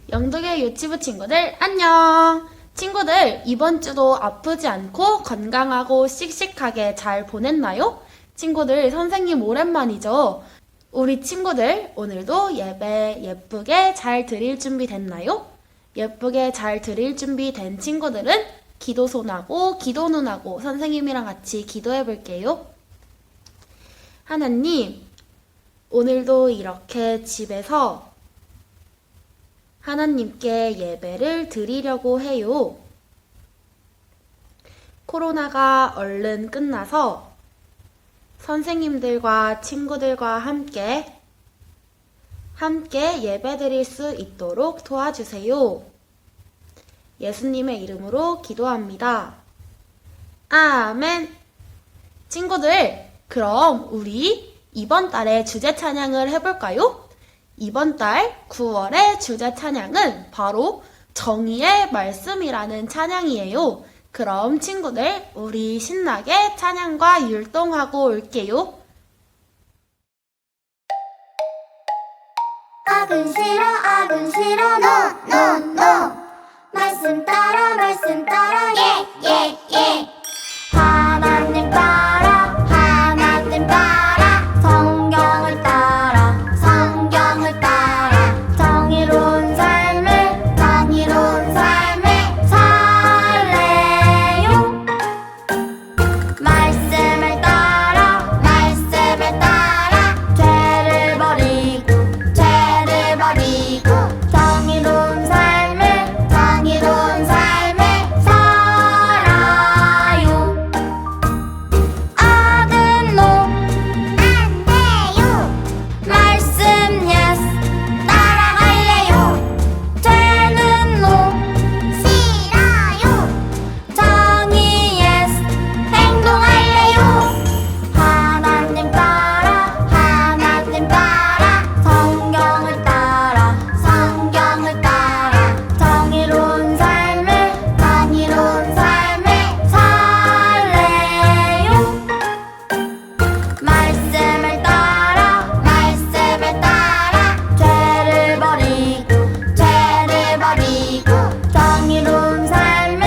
영덕의 유치부 친구들 안녕! 친구들 이번 주도 아프지 않고 건강하고 씩씩하게 잘 보냈나요? 친구들 선생님 오랜만이죠? 우리 친구들 오늘도 예배 예쁘게 잘 드릴 준비 됐나요? 예쁘게 잘 드릴 준비 된 친구들은 기도 손하고 기도 눈하고 선생님이랑 같이 기도해 볼게요. 하나님, 오늘도 이렇게 집에서 하나님께 예배를 드리려고 해요. 코로나가 얼른 끝나서 선생님들과 친구들과 함께 예배 드릴 수 있도록 도와주세요. 예수님의 이름으로 기도합니다. 아멘. 친구들, 그럼 우리 이번 달의 주제 찬양을 해볼까요? 이번 달 9월의 주제 찬양은 바로 정의의 말씀이라는 찬양이에요. 그럼 친구들, 우리 신나게 찬양과 율동하고 올게요. 악은 싫어 no 말씀 따라 예 하나님 따라 성경을 따라 정의로운 삶을 살래요. 말씀을 따라 죄를 버리고 정의로운 삶을 살아요. 악은 no 안 돼요. 말씀 yes 따라갈래요. 죄는 no 싫어요. 정의 yes 행동할래요. 하나님 따라 성경을 따라 정의로운 삶을 살래요. 말씀을 따라 죄를 버리고 정의로운 삶을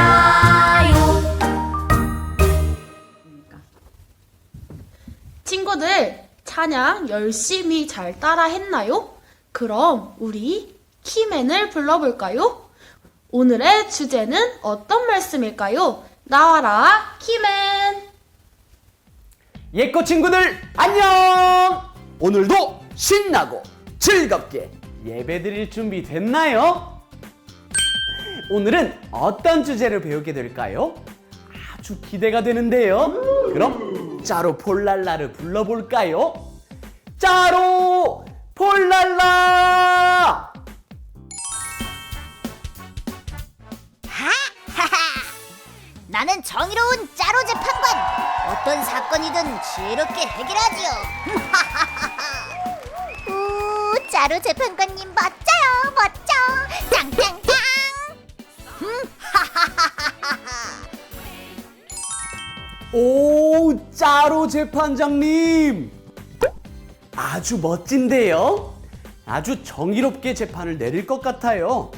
살아요. 친구들, 찬양 열심히 잘 따라 했나요? 그럼 우리 키맨을 불러볼까요? 오늘의 주제는 어떤 말씀일까요? 나와라, 키맨! 예꼬 친구들 안녕! 오늘도 신나고 즐겁게 예배드릴 준비 됐나요? 오늘은 어떤 주제를 배우게 될까요? 아주 기대가 되는데요. 그럼 짜로 폴랄라를 불러볼까요? 짜로 폴랄라! 나는 정의로운 짜로 재판관. 어떤 사건이든 지혜롭게 해결하지요. 오, 짜로 재판관님 멋져요, 멋져. 짱짱짱. 오, 짜로 재판장님! 아주 멋진데요? 아주 정의롭게 재판을 내릴 것 같아요.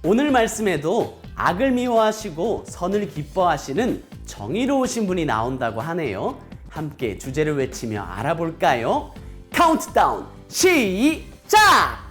오늘 말씀에도 악을 미워하시고 선을 기뻐하시는 정의로우신 분이 나온다고 하네요. 함께 주제를 외치며 알아볼까요? 카운트다운 시작!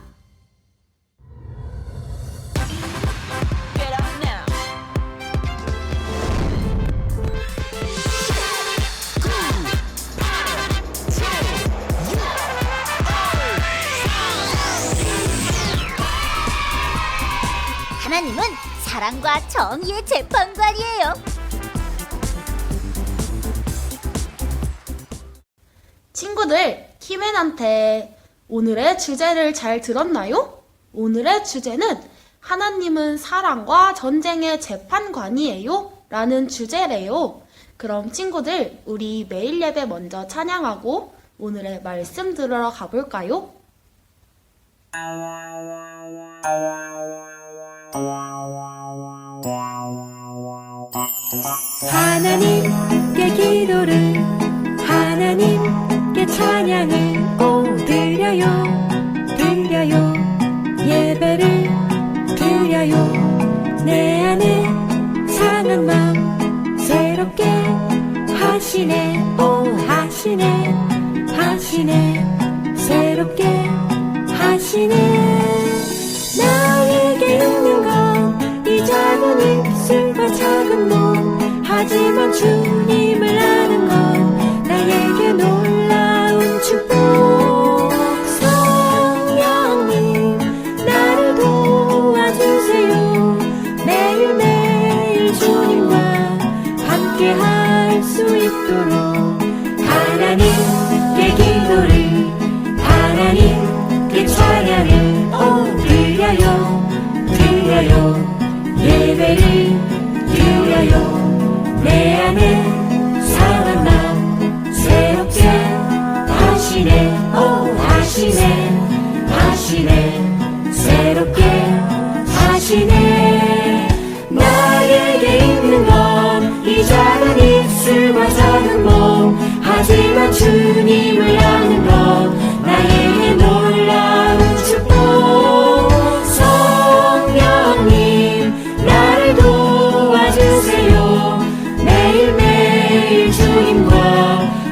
하나님은 사랑과 정의의 재판관이에요. 친구들, 키맨한테 오늘의 주제를 잘 들었나요? 오늘의 주제는 하나님은 사랑과 전쟁의 재판관이에요 라는 주제래요. 그럼 친구들, 우리 매일 예배 먼저 찬양하고 오늘의 말씀 들으러 가볼까요? 하나님께 기도를 하나님께 찬양을 드려요. 하시네 오 하시네 하시네 새롭게 하시네 나에게 있는 건 이 작은 입술과 작은 몸 하지만 주님을 아는 건 나에게 놀라운 축복 성령님 나를 도와주세요 매일매일 주님과 함께 할 수 있도록 하나님께 기도를 하나님께 찬양을 드려요 드려요 예배를 드려요 내 안에 상한 마음 새롭게 하시네 오 하시네 하시네 새롭게 하시네 나에게 있는 건 이 작은 입술과 작은 몸 하지만 주님을 아는 건 나에게 놀라운 축복 성령님 나를 도와주세요 매일매일 주님과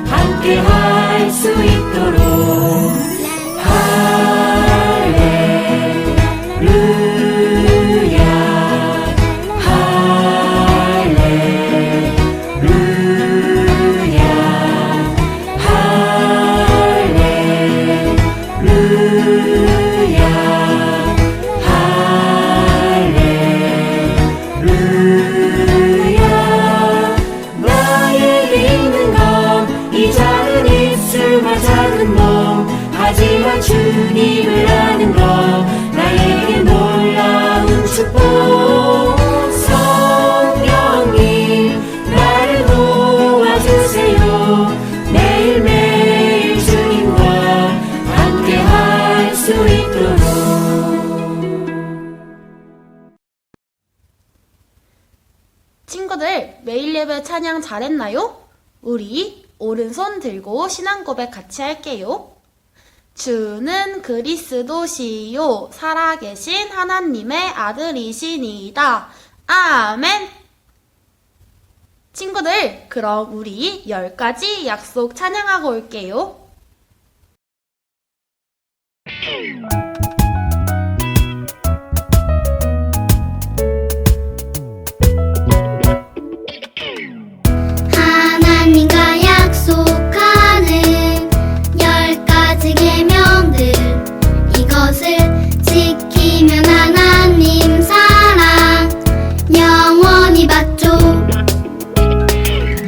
함께 할 수 있도록 할렐루야 나에게 있는 건 이 작은 입술과 작은 몸 하지만 주님을 아는 건 나에게 놀라운 축복 성령님 나를 도와주세요 매일매일 주님과 함께 할 수 있도록 친구들, 매일 예배 찬양 잘했나요? 우리 오른손 들고 신앙 고백 같이 할게요. 주는 그리스도시요 살아계신 하나님의 아들이시니이다. 아멘. 친구들, 그럼 우리 10가지 약속 찬양하고 올게요. 하나님과 약속하는 10가지 계명들 이것을 지키면 하나님 사랑 영원히 받죠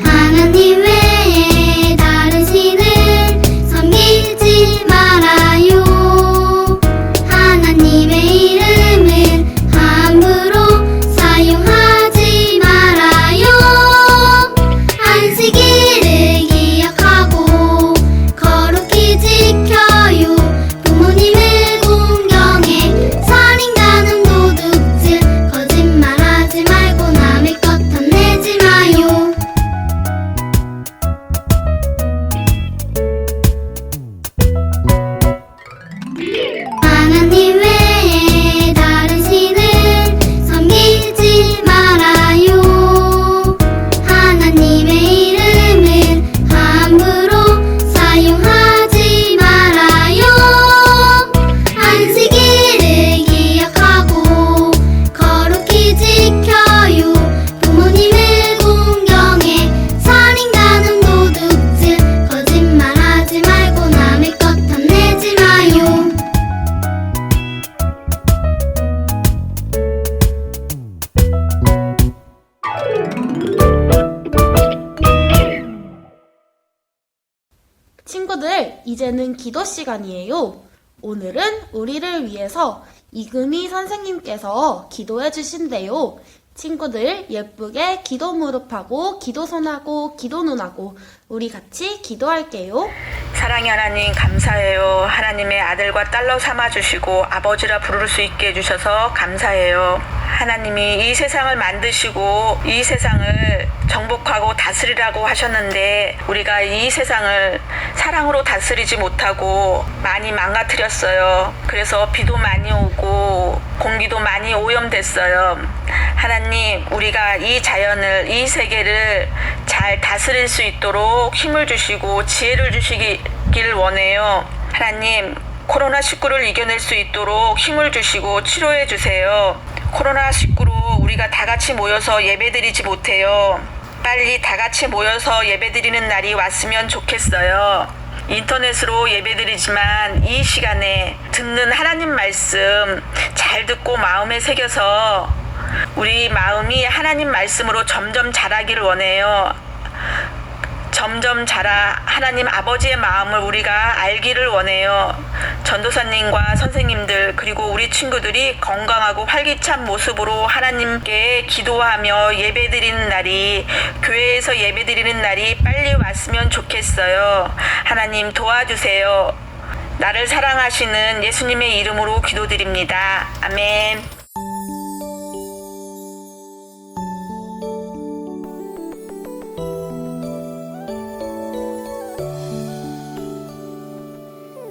하나님 외에 다른 신을 섬기지 말아요 하나님의 이름은 함부로 사용하지 말아요 안식일을 기억하고 거룩히 지켜요 부모님을 공경해 살인 간음 도둑질 거짓말하지 말고 남의 것 탐내지 마요 하나님 외에 다른 신을 섬기지 말아요 하나님의 이름은 함부로 사용하지 말아요 안식일을 기억하고 거룩히 지켜요 부모님을 공경해 살인 간음 도둑질 거짓말하지 말고 남의 것 탐내지 마요 친구들, 이제는 기도 시간이에요. 오늘은 우리를 위해서 이금희 선생님께서 기도해 주신대요. 친구들, 예쁘게 기도 무릎하고 기도 손하고 기도 눈하고 우리 같이 기도할게요. 사랑의 하나님 감사해요. 하나님의 아들과 딸로 삼아주시고 아버지라 부를 수 있게 해주셔서 감사해요. 하나님이 이 세상을 만드시고 이 세상을 정복하고 다스리라고 하셨는데 우리가 이 세상을 사랑으로 다스리지 못하고 많이 망가뜨렸어요. 그래서 비도 많이 오고 공기도 많이 오염됐어요. 하나님, 우리가 이 자연을, 이 세계를 잘 잘 다스릴 수 있도록 힘을 주시고 지혜를 주시길 원해요. 하나님, 코로나19를 이겨낼 수 있도록 힘을 주시고 치료해 주세요. 코로나19로 우리가 다 같이 모여서 예배드리지 못해요. 빨리 다 같이 모여서 예배드리는 날이 왔으면 좋겠어요. 인터넷으로 예배드리지만 이 시간에 듣는 하나님 말씀 잘 듣고 마음에 새겨서 우리 마음이 하나님 말씀으로 점점 자라기를 원해요. 점점 자라 하나님 아버지의 마음을 우리가 알기를 원해요. 전도사님과 선생님들 그리고 우리 친구들이 건강하고 활기찬 모습으로 하나님께 기도하며 예배드리는 날이, 교회에서 예배드리는 날이 빨리 왔으면 좋겠어요. 하나님 도와주세요. 나를 사랑하시는 예수님의 이름으로 기도드립니다. 아멘.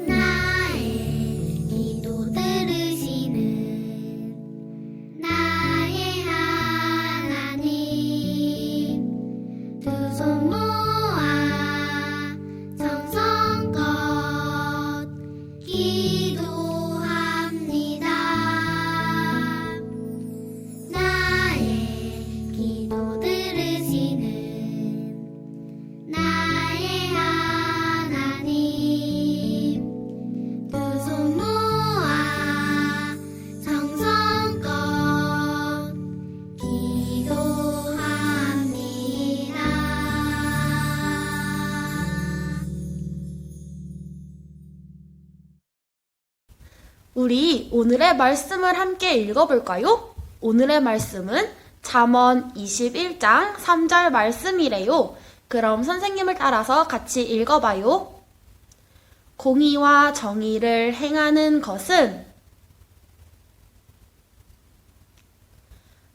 나의 기도 들으시는 나의 하나님, 두 손 모아 정성껏 기도합니다. 나의 기도 들으시는 나의 하나님, 두 손 모아 정성껏 기도합니다. 우리 오늘의 말씀을 함께 읽어볼까요? 오늘의 말씀은 잠언 21장 3절 말씀이래요. 그럼 선생님을 따라서 같이 읽어봐요. 공의와 정의를 행하는 것은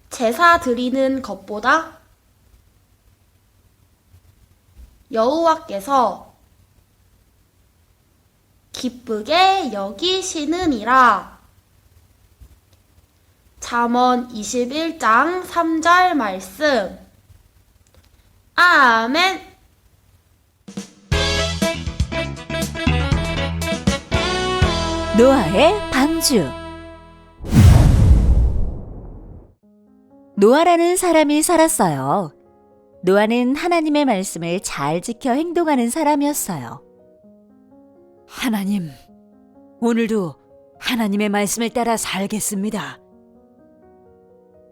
제사 드리는 것보다 여호와께서 기쁘게 여기시느니라. 잠언 21장 3절 말씀. 아멘. 노아의 방주. 노아라는 사람이 살았어요. 노아는 하나님의 말씀을 잘 지켜 행동하는 사람이었어요. 하나님, 오늘도 하나님의 말씀을 따라 살겠습니다.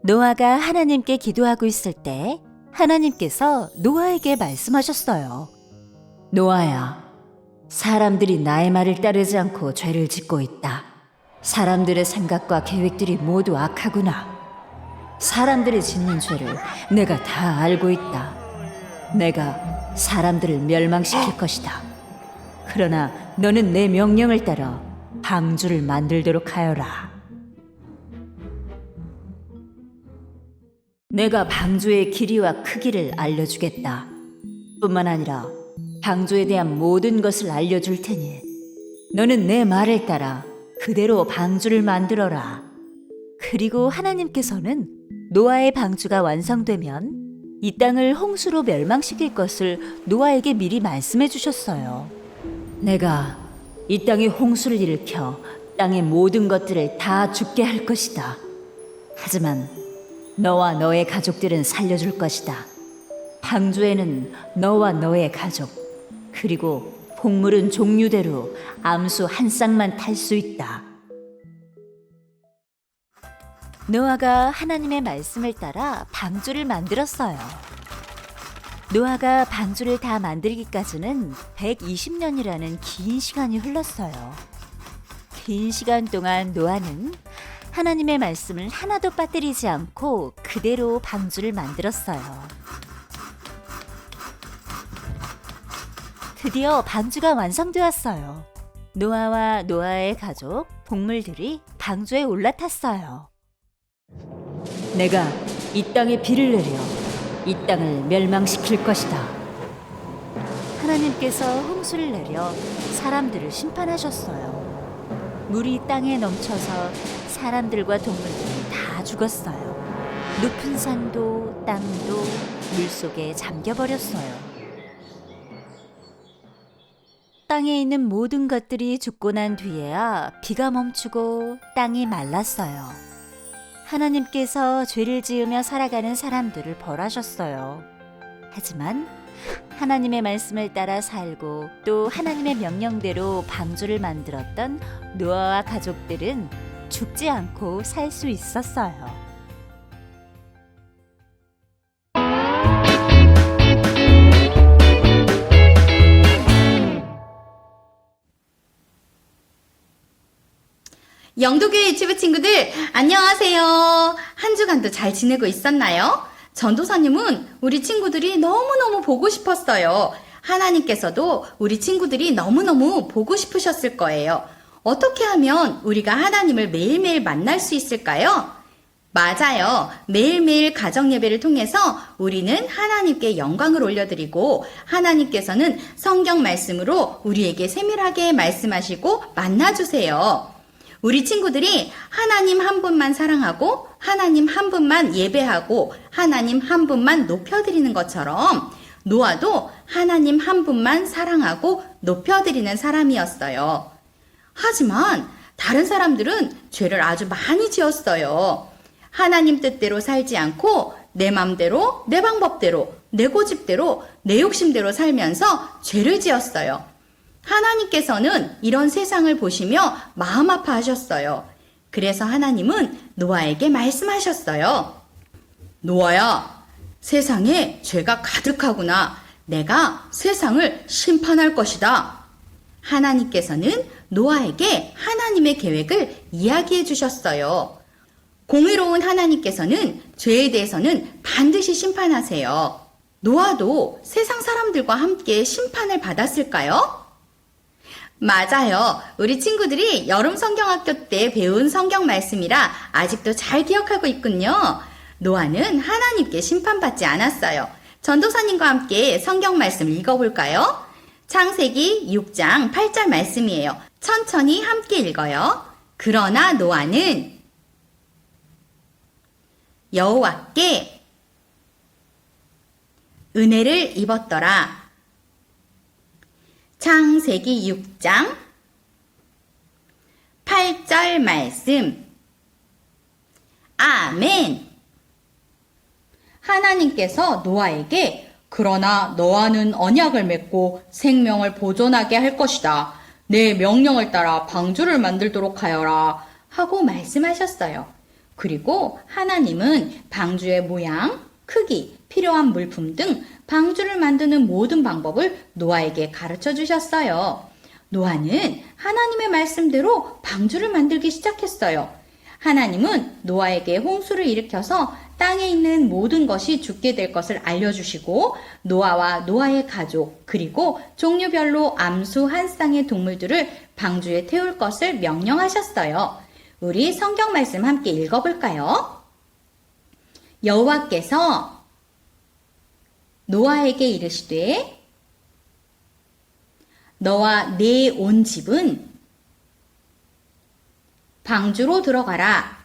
노아가 하나님께 기도하고 있을 때 하나님께서 노아에게 말씀하셨어요. 노아야, 사람들이 나의 말을 따르지 않고 죄를 짓고 있다. 사람들의 생각과 계획들이 모두 악하구나. 사람들이 짓는 죄를 내가 다 알고 있다. 내가 사람들을 멸망시킬 것이다. 그러나 너는 내 명령을 따라 방주를 만들도록 하여라. 내가 방주의 길이와 크기를 알려주겠다. 뿐만 아니라 방주에 대한 모든 것을 알려줄 테니 너는 내 말을 따라 그대로 방주를 만들어라. 그리고 하나님께서는 노아의 방주가 완성되면 이 땅을 홍수로 멸망시킬 것을 노아에게 미리 말씀해 주셨어요. 내가 이 땅에 홍수를 일으켜 땅의 모든 것들을 다 죽게 할 것이다. 하지만 너와 너의 가족들은 살려줄 것이다. 방주에는 너와 너의 가족, 그리고 곡물은 종류대로 암수 한 쌍만 탈 수 있다. 노아가 하나님의 말씀을 따라 방주를 만들었어요. 노아가 방주를 다 만들기까지는 120년이라는 긴 시간이 흘렀어요. 긴 시간 동안 노아는 하나님의 말씀을 하나도 빠뜨리지 않고 그대로 방주를 만들었어요. 드디어 방주가 완성되었어요. 노아와 노아의 가족, 곡물들이 방주에 올라탔어요. 내가 이 땅에 비를 내려 이 땅을 멸망시킬 것이다. 하나님께서 홍수를 내려 사람들을 심판하셨어요. 물이 땅에 넘쳐서 사람들과 동물들이 다 죽었어요. 높은 산도 땅도 물속에 잠겨버렸어요. 땅에 있는 모든 것들이 죽고 난 뒤에야 비가 멈추고 땅이 말랐어요. 하나님께서 죄를 지으며 살아가는 사람들을 벌하셨어요. 하지만 하나님의 말씀을 따라 살고 또 하나님의 명령대로 방주를 만들었던 노아와 가족들은 죽지 않고 살 수 있었어요. 영도교회 유치부 친구들, 안녕하세요. 한 주간도 잘 지내고 있었나요? 전도사님은 우리 친구들이 너무너무 보고 싶었어요. 하나님께서도 우리 친구들이 너무너무 보고 싶으셨을 거예요. 어떻게 하면 우리가 하나님을 매일매일 만날 수 있을까요? 맞아요. 매일매일 가정예배를 통해서 우리는 하나님께 영광을 올려드리고 하나님께서는 성경 말씀으로 우리에게 세밀하게 말씀하시고 만나주세요. 우리 친구들이 하나님 한 분만 사랑하고 하나님 한 분만 예배하고 하나님 한 분만 높여드리는 것처럼 노아도 하나님 한 분만 사랑하고 높여드리는 사람이었어요. 하지만 다른 사람들은 죄를 아주 많이 지었어요. 하나님 뜻대로 살지 않고 내 맘대로, 내 방법대로, 내 고집대로, 내 욕심대로 살면서 죄를 지었어요. 하나님께서는 이런 세상을 보시며 마음 아파하셨어요. 그래서 하나님은 노아에게 말씀하셨어요. 노아야, 세상에 죄가 가득하구나. 내가 세상을 심판할 것이다. 하나님께서는 노아에게 하나님의 계획을 이야기해 주셨어요. 공의로운 하나님께서는 죄에 대해서는 반드시 심판하세요. 노아도 세상 사람들과 함께 심판을 받았을까요? 맞아요. 우리 친구들이 여름 성경학교 때 배운 성경 말씀이라 아직도 잘 기억하고 있군요. 노아는 하나님께 심판받지 않았어요. 전도사님과 함께 성경 말씀 읽어볼까요? 창세기 6장 8절 말씀이에요. 천천히 함께 읽어요. 그러나 노아는 여호와께 은혜를 입었더라. 창세기 6장 8절 말씀. 아멘. 하나님께서 노아에게 그러나 너와는 언약을 맺고 생명을 보존하게 할 것이다. 내 명령을 따라 방주를 만들도록 하여라 하고 말씀하셨어요. 그리고 하나님은 방주의 모양, 크기, 필요한 물품 등 방주를 만드는 모든 방법을 노아에게 가르쳐 주셨어요. 노아는 하나님의 말씀대로 방주를 만들기 시작했어요. 하나님은 노아에게 홍수를 일으켜서 땅에 있는 모든 것이 죽게 될 것을 알려주시고 노아와 노아의 가족 그리고 종류별로 암수 한 쌍의 동물들을 방주에 태울 것을 명령하셨어요. 우리 성경 말씀 함께 읽어볼까요? 여호와께서 노아에게 이르시되 너와 네 온 집은 방주로 들어가라.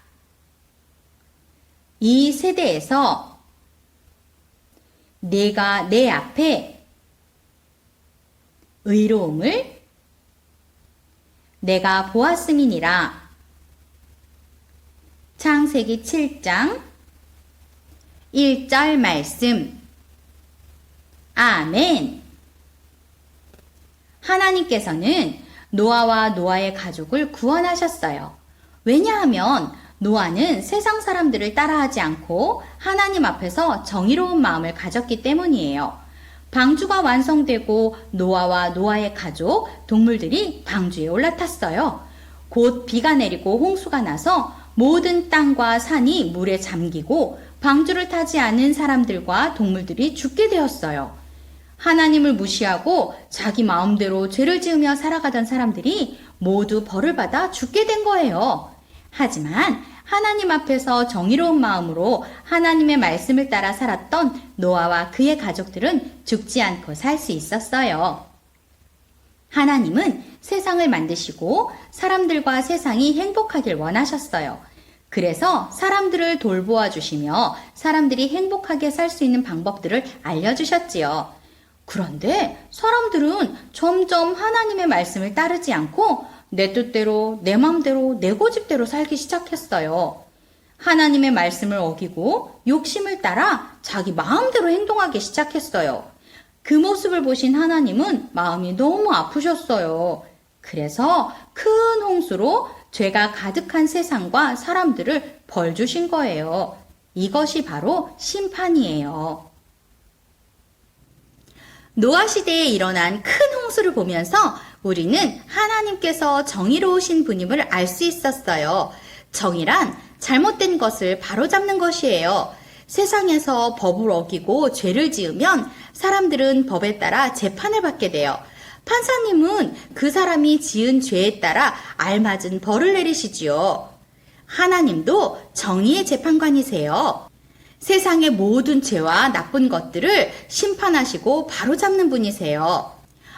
이 세대에서 내가 내 앞에 의로움을 내가 보았음이니라. 창세기 7장 1절 말씀. 아멘. 하나님께서는 노아와 노아의 가족을 구원하셨어요. 왜냐하면 노아는 세상 사람들을 따라하지 않고 하나님 앞에서 정의로운 마음을 가졌기 때문이에요. 방주가 완성되고 노아와 노아의 가족, 동물들이 방주에 올라탔어요. 곧 비가 내리고 홍수가 나서 모든 땅과 산이 물에 잠기고 방주를 타지 않은 사람들과 동물들이 죽게 되었어요. 하나님을 무시하고 자기 마음대로 죄를 지으며 살아가던 사람들이 모두 벌을 받아 죽게 된 거예요. 하지만 하나님 앞에서 정의로운 마음으로 하나님의 말씀을 따라 살았던 노아와 그의 가족들은 죽지 않고 살 수 있었어요. 하나님은 세상을 만드시고 사람들과 세상이 행복하길 원하셨어요. 그래서 사람들을 돌보아 주시며 사람들이 행복하게 살 수 있는 방법들을 알려주셨지요. 그런데 사람들은 점점 하나님의 말씀을 따르지 않고 내 뜻대로, 내 맘대로, 내 고집대로 살기 시작했어요. 하나님의 말씀을 어기고 욕심을 따라 자기 마음대로 행동하기 시작했어요. 그 모습을 보신 하나님은 마음이 너무 아프셨어요. 그래서 큰 홍수로 죄가 가득한 세상과 사람들을 벌 주신 거예요. 이것이 바로 심판이에요. 노아 시대에 일어난 큰 홍수를 보면서 우리는 하나님께서 정의로우신 분임을 알 수 있었어요. 정의란 잘못된 것을 바로잡는 것이에요. 세상에서 법을 어기고 죄를 지으면 사람들은 법에 따라 재판을 받게 돼요. 판사님은 그 사람이 지은 죄에 따라 알맞은 벌을 내리시지요. 하나님도 정의의 재판관이세요. 세상의 모든 죄와 나쁜 것들을 심판하시고 바로잡는 분이세요.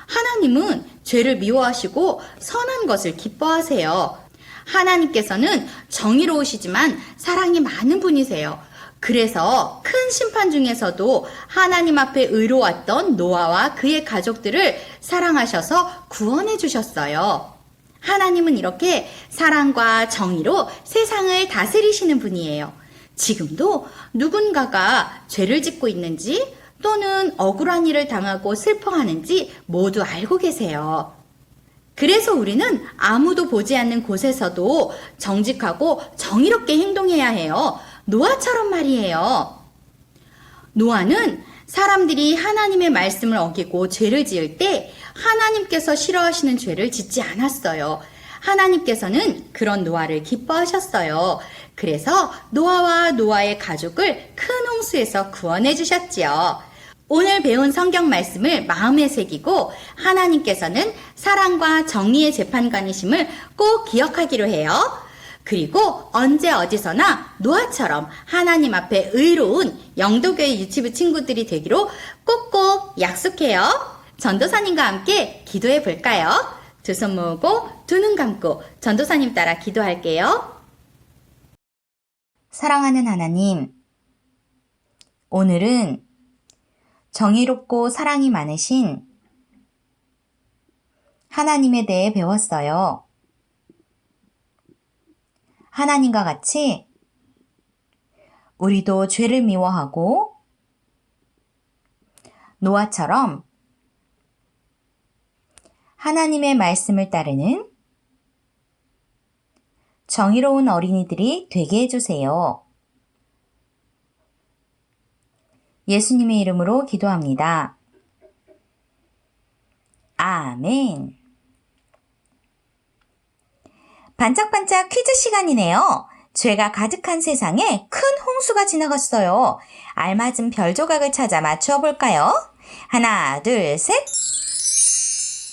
하나님은 죄를 미워하시고 선한 것을 기뻐하세요. 하나님께서는 정의로우시지만 사랑이 많은 분이세요. 그래서 큰 심판 중에서도 하나님 앞에 의로웠던 노아와 그의 가족들을 사랑하셔서 구원해 주셨어요. 하나님은 이렇게 사랑과 정의로 세상을 다스리시는 분이에요. 지금도 누군가가 죄를 짓고 있는지 또는 억울한 일을 당하고 슬퍼하는지 모두 알고 계세요. 그래서 우리는 아무도 보지 않는 곳에서도 정직하고 정의롭게 행동해야 해요. 노아처럼 말이에요. 노아는 사람들이 하나님의 말씀을 어기고 죄를 지을 때 하나님께서 싫어하시는 죄를 짓지 않았어요. 하나님께서는 그런 노아를 기뻐하셨어요. 그래서 노아와 노아의 가족을 큰 홍수에서 구원해 주셨지요. 오늘 배운 성경 말씀을 마음에 새기고 하나님께서는 사랑과 정의의 재판관이심을 꼭 기억하기로 해요. 그리고 언제 어디서나 노아처럼 하나님 앞에 의로운 영도교회 유치부 친구들이 되기로 꼭꼭 약속해요. 전도사님과 함께 기도해 볼까요? 두 손 모으고 두 눈 감고 전도사님 따라 기도할게요. 사랑하는 하나님, 오늘은 정의롭고 사랑이 많으신 하나님에 대해 배웠어요. 하나님과 같이 우리도 죄를 미워하고 노아처럼 하나님의 말씀을 따르는 정의로운 어린이들이 되게 해주세요. 예수님의 이름으로 기도합니다. 아멘. 반짝반짝 퀴즈 시간이네요. 죄가 가득한 세상에 큰 홍수가 지나갔어요. 알맞은 별 조각을 찾아 맞추어 볼까요? 하나, 둘, 셋.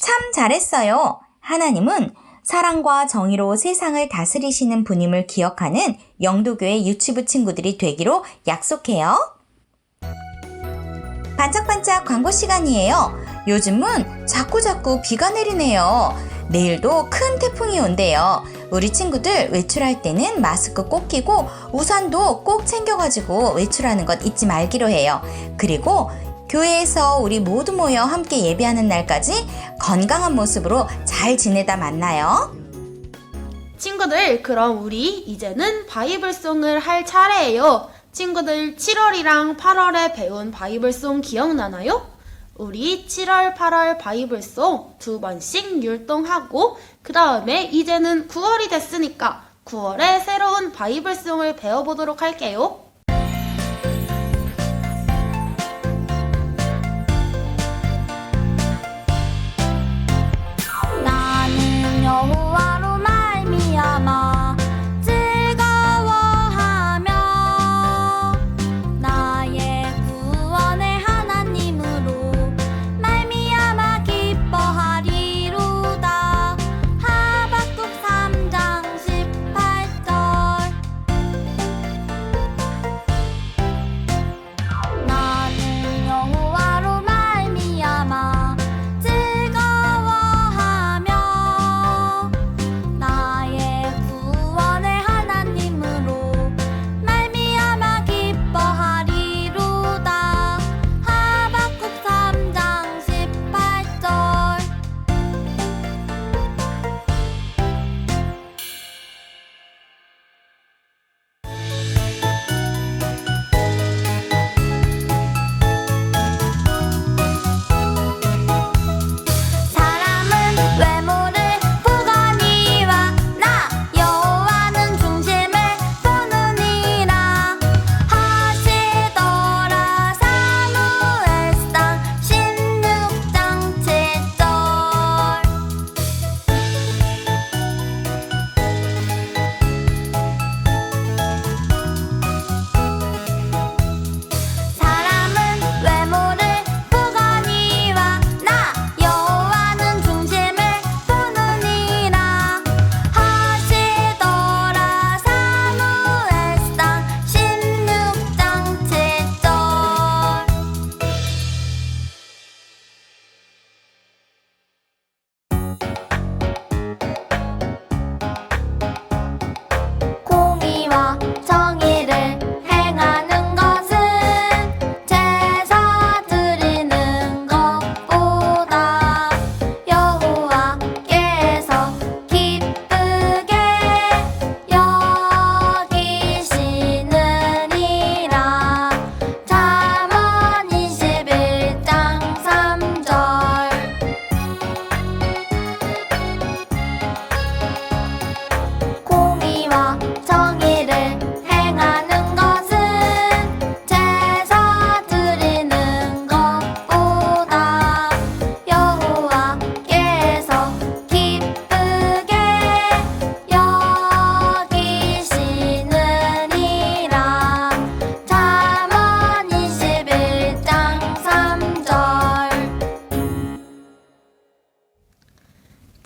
참 잘했어요. 하나님은 사랑과 정의로 세상을 다스리시는 분임을 기억하는 영도교회 유치부 친구들이 되기로 약속해요. 반짝반짝 광고 시간이에요. 요즘은 자꾸자꾸 비가 내리네요. 내일도 큰 태풍이 온대요. 우리 친구들 외출할 때는 마스크 꼭 끼고 우산도 꼭 챙겨가지고 외출하는 것 잊지 말기로 해요. 그리고 교회에서 우리 모두 모여 함께 예배하는 날까지 건강한 모습으로 잘 지내다 만나요. 친구들, 그럼 우리 이제는 바이블송을 할 차례예요. 친구들 7월이랑 8월에 배운 바이블송 기억나나요? 우리 7월, 8월 바이블송 2번씩 율동하고 그 다음에 이제는 9월이 됐으니까 9월에 새로운 바이블송을 배워보도록 할게요. 나는 여호와로 말미암아 즐거워하며 나의 구원의 하나님으로 말미암아 기뻐하리로다. 하박국 3장 18절.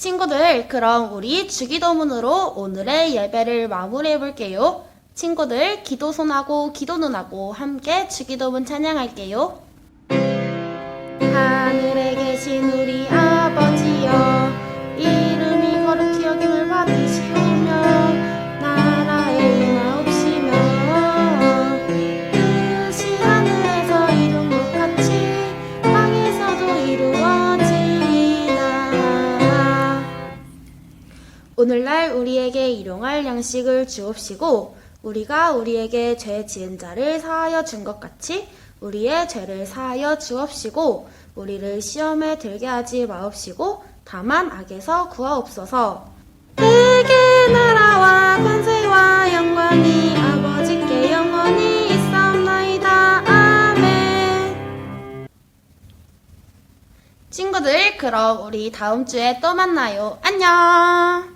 친구들, 그럼 우리 주기도문으로 오늘의 예배를 마무리해 볼게요. 친구들, 기도 손하고 기도 눈하고 함께 주기도문 찬양할게요. 하늘에 계신 우리 아버지여, 이름이 거룩히 여김을 받으시오며 나라의 임하옵시며 뜻이 하늘에서 이룬 것 같이 땅에서도 이루어지이다. 오늘날 우리에게 일용할 양식을 주옵시고 우리가 우리에게 죄 지은 자를 사하여 준 것 같이 우리의 죄를 사하여 주옵시고 우리를 시험에 들게 하지 마옵시고 다만 악에서 구하옵소서. 대개 나라와 권세와 영광이 아버지께 영원히 있사옵나이다. 아멘. 친구들, 그럼 우리 다음 주에 또 만나요. 안녕.